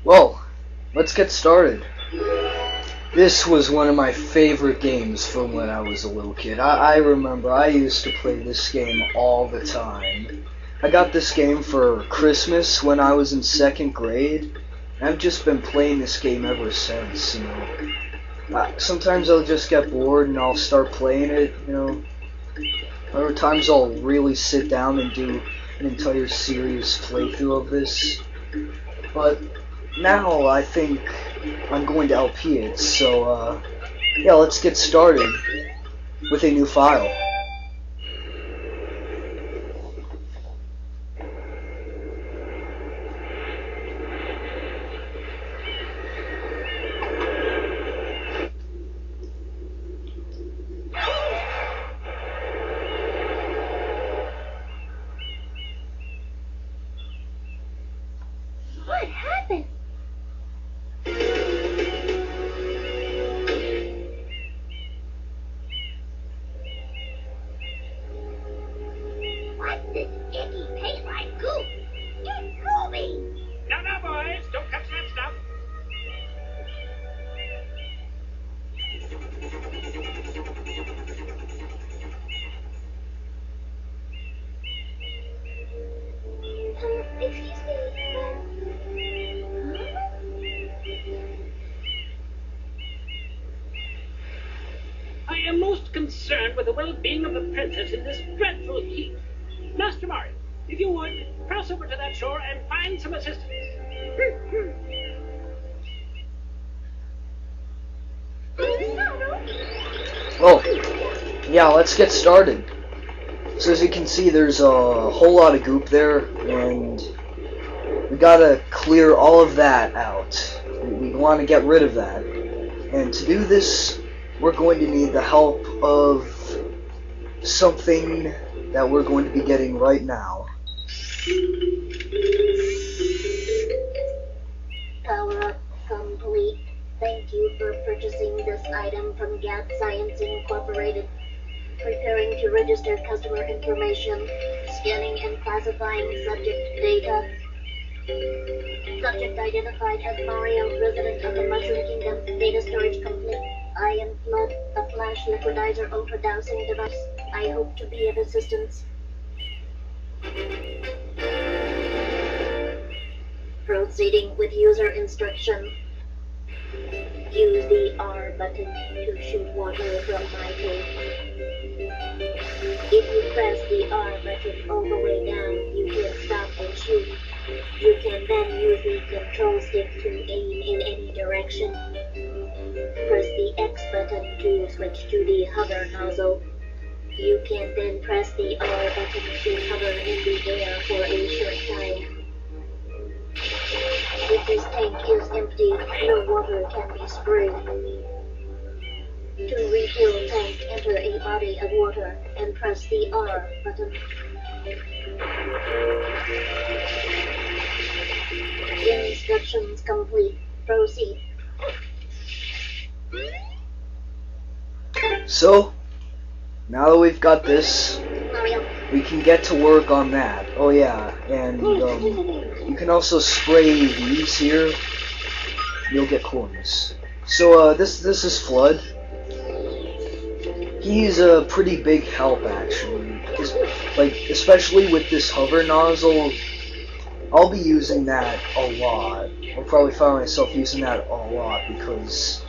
Well, let's get started. This was one of my favorite games from when I was a little kid. I remember I used to play this game all the time. I got this game for Christmas when I was in 2nd grade. And I've just been playing this game ever since, sometimes I'll just get bored and I'll start playing it. Other times I'll really sit down and do an entire serious playthrough of this. But now I think I'm going to LP it, so yeah, let's get started with a new file. What happened? What's this icky taste like goop? It's gooey. No, boys, don't touch that stuff. Excuse me. I am most concerned with the well-being of the princess in this dreadful heat. Master Mario, if you would, cross over to that shore and find some assistance. Well, yeah, let's get started. So as you can see, there's a whole lot of goop there, and we gotta clear all of that out. We want to get rid of that. And to do this, we're going to need the help of something that we're going to be getting right now. Power up complete. Thank you for purchasing this item from Gap Science Incorporated. Preparing to register customer information. Scanning and classifying subject data. Subject identified as Mario, resident of the Mushroom Kingdom. Data storage complete. Iron flood, a flash liquidizer ultra dowsing device. I hope to be of assistance. Proceeding with user instruction. Use the R button to shoot water from my tank. If you press the R button all the way down, you can stop and shoot. You can then use the control stick to aim in any direction. Press the X button to switch to the hover nozzle. You can then press the R button to hover in the air for a short time. If this tank is empty, no water can be sprayed. To refill tank, enter a body of water and press the R button. Instructions complete. Proceed. So, now that we've got this, Mario. we can get to work on that. Oh yeah, and you can also spray these here. You'll get coins. So this is Flood. He's a pretty big help actually. Especially with this hover nozzle, I'll be using that a lot. I'll probably find myself using that a lot because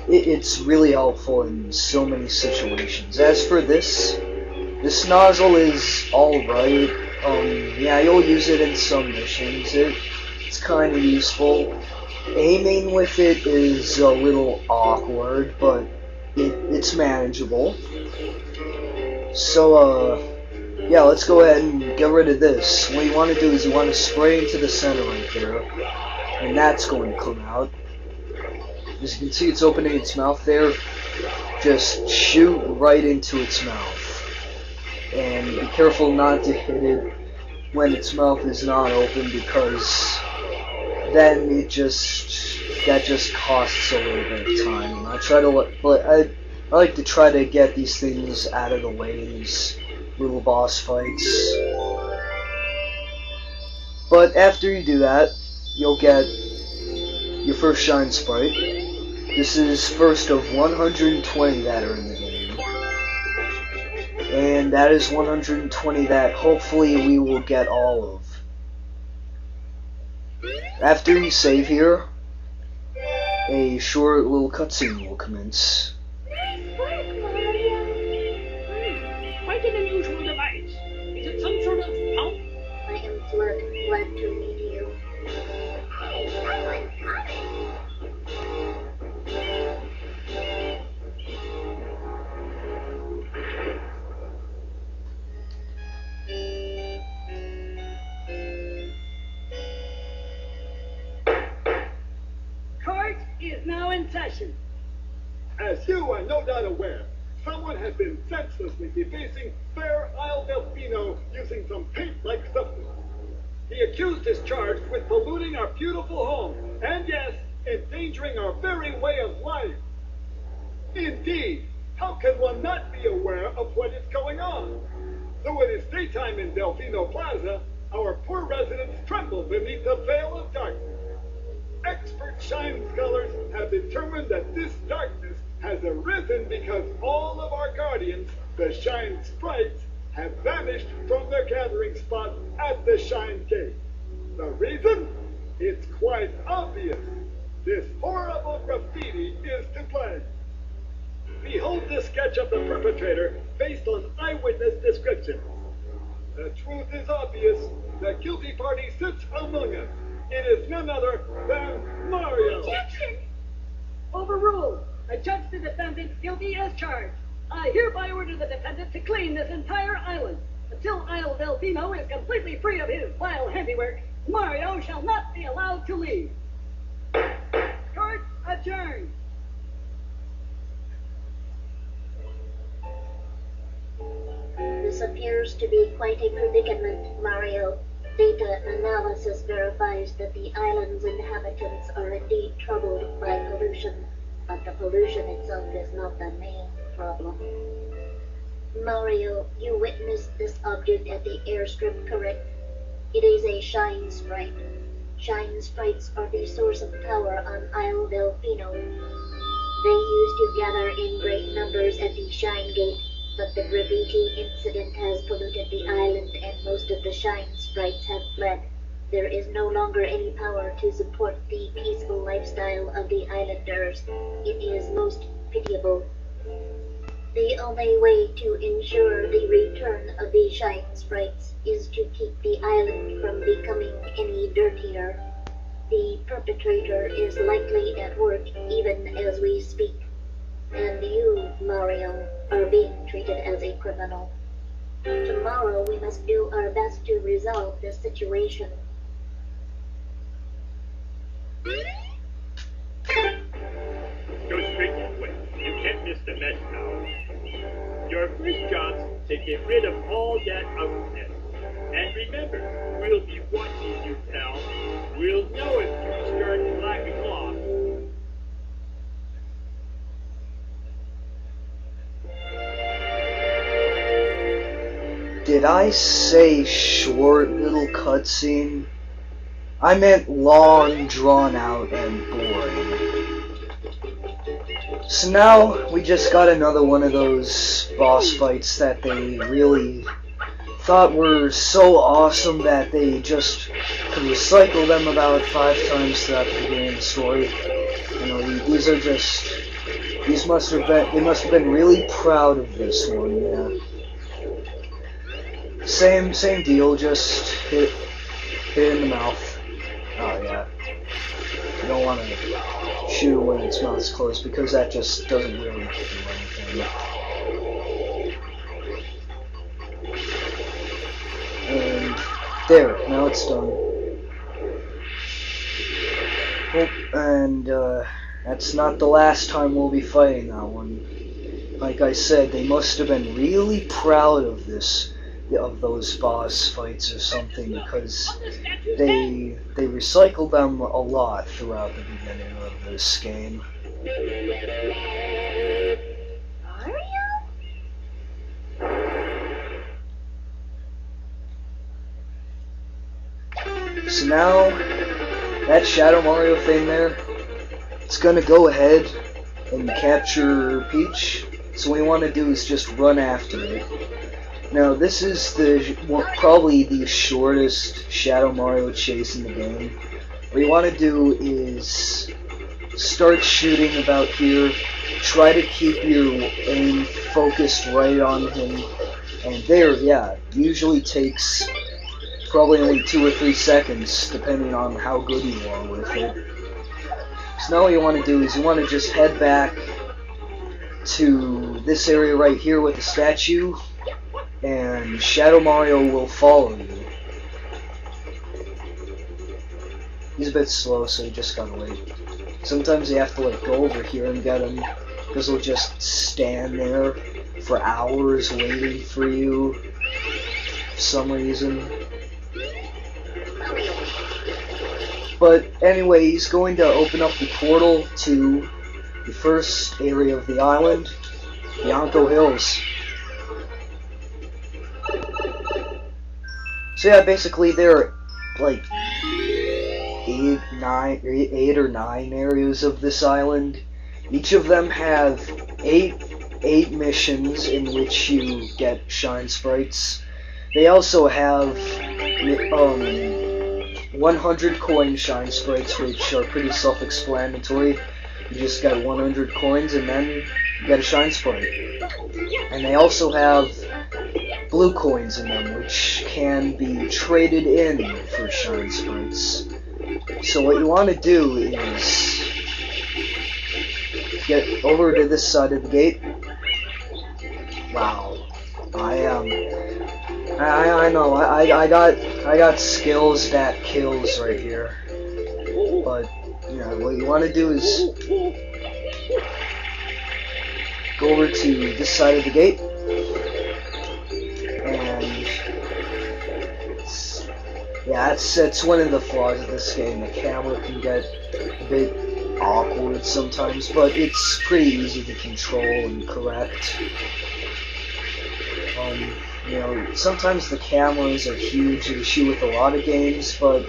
it's really helpful in so many situations. As for this nozzle is alright. Yeah, you'll use it in some missions. It's kind of useful. Aiming with it is a little awkward, but it's manageable. So, yeah, let's go ahead and get rid of this. What you want to do is you want to spray into the center right there, and that's going to come out. As you can see, it's opening its mouth there. Just shoot right into its mouth. And be careful not to hit it when its mouth is not open, because then that just costs a little bit of time. I like to try to get these things out of the way, these little boss fights. But after you do that, you'll get your first Shine Sprite. This is first of 120 that are in the game. And that is 120 that hopefully we will get all of. After you save here, a short little cutscene will commence. Quite an unusual device. Is it some sort of pump? I am glad to meet you. Court is now in session. As you are no doubt aware, someone has been senselessly defacing Fair Isle Delfino using some paint-like substance. The accused is charged with polluting our beautiful home, and yes, endangering our very way of life. Indeed, how can one not be aware of what is going on? Though it is daytime in Delfino Plaza, our poor residents tremble beneath the veil of darkness. Expert shine scholars have determined that this darkness has arisen because all of our guardians, the Shine Sprites, have vanished from their gathering spot at the Shine Gate. The reason? It's quite obvious. This horrible graffiti is to blame. Behold this sketch of the perpetrator based on eyewitness descriptions. The truth is obvious. The guilty party sits among us. It is none other than Mario. Objection! Overruled. I judge the defendant guilty as charged. I hereby order the defendant to clean this entire island. Until Isle Delfino is completely free of his vile handiwork, Mario shall not be allowed to leave. Court adjourned. This appears to be quite a predicament, Mario. Data analysis verifies that the island's inhabitants are indeed troubled by pollution, but the pollution itself is not the main problem. Mario, you witnessed this object at the airstrip, correct? It is a Shine Sprite. Shine Sprites are the source of power on Isle Delfino. They used to gather in great numbers at the Shine Gate, but the graffiti incident has polluted the island and most of the Shine Sprites have fled. There is no longer any power to support the peaceful lifestyle of the islanders. It is most pitiable. The only way to ensure the return of the Shine Sprites is to keep the island from becoming any dirtier. The perpetrator is likely at work even as we speak. And you, Mario, are being treated as a criminal. Tomorrow we must do our best to resolve this situation. Go straight to the point. You can't miss the mess now. Your first job's to get rid of all that ugliness. And remember, we'll be watching you, pal. We'll know if you start slacking off. Did I say short little cutscene? I meant long, drawn out, and boring. So now we just got another one of those boss fights that they really thought were so awesome that they just could recycle them about 5 times throughout the beginning of the story. You know, these are just, they must have been really proud of this one, yeah. Same deal, just hit it in the mouth. Oh yeah. You don't want to shoot when its mouth's closed because that just doesn't really do anything. And there, now it's done. Oh, and that's not the last time we'll be fighting that one. Like I said, they must have been really proud of those boss fights or something, because they recycled them a lot throughout the beginning of this game. So now, that Shadow Mario thing there, it's gonna go ahead and capture Peach. So what you want to do is just run after it. Now this is probably the shortest Shadow Mario chase in the game. What you want to do is start shooting about here. Try to keep your aim focused right on him. And there, yeah, usually takes probably only 2 or 3 seconds, depending on how good you are with it. So now what you want to do is you want to just head back to this area right here with the statue, and Shadow Mario will follow you. He's a bit slow, so you just gotta wait. Sometimes you have to like go over here and get him, because he'll just stand there for hours waiting for you for some reason. But anyway, he's going to open up the portal to the first area of the island, Bianco Hills. So yeah, basically there are like 8 or 9 areas of this island. Each of them have 8 missions in which you get shine sprites. They also have 100 coin shine sprites, which are pretty self-explanatory. You just got 100 coins and then you get a shine sprite. And they also have blue coins in them, which can be traded in for shine sprites. So what you want to do is get over to this side of the gate. Wow, I know I got skills that kills right here, but yeah, what you want to do is go over to this side of the gate, and yeah, it's one of the flaws of this game. The camera can get a bit awkward sometimes, but it's pretty easy to control and correct. You know, sometimes the cameras are a huge issue with a lot of games, but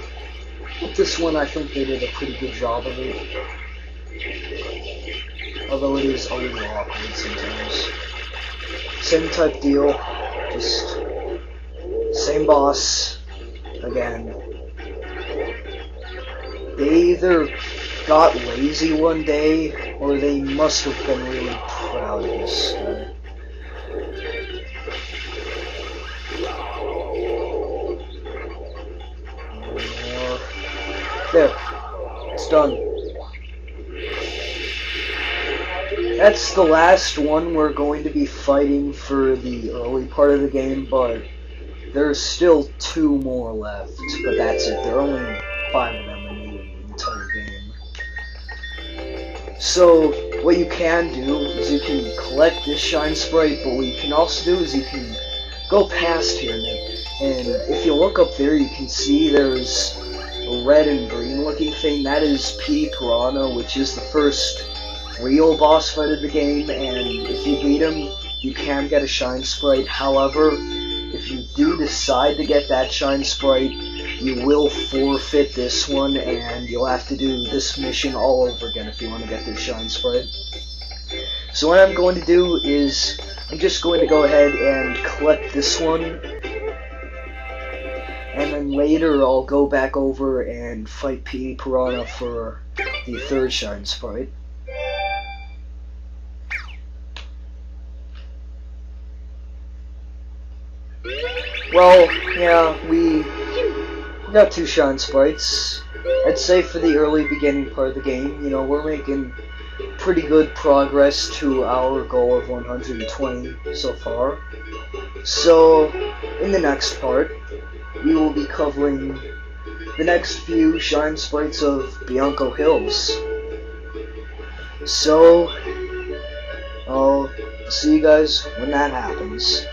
with this one I think they did a pretty good job of it. Although it is a little awkward sometimes. Same type deal, just same boss again. They either got lazy one day, or they must have been really proud of this guy. There, it's done. That's the last one we're going to be fighting for the early part of the game, but there's still 2 more left, but that's it. There are only 5 of them in the entire game. So, what you can do is you can collect this shine sprite, but what you can also do is you can go past here, and if you look up there, you can see there's a red and green looking thing. That is P. Piranha, which is the first real boss fight of the game, and if you beat him, you can get a shine sprite. However, if you do decide to get that shine sprite, you will forfeit this one, and you'll have to do this mission all over again if you want to get this shine sprite. So what I'm going to do is, I'm just going to go ahead and collect this one, and then later I'll go back over and fight P. Piranha for the 3rd shine sprite. Well, yeah, we got 2 shine sprites. I'd say for the early beginning part of the game, you know, we're making pretty good progress to our goal of 120 so far. So, in the next part, we will be covering the next few shine sprites of Bianco Hills. So, I'll see you guys when that happens.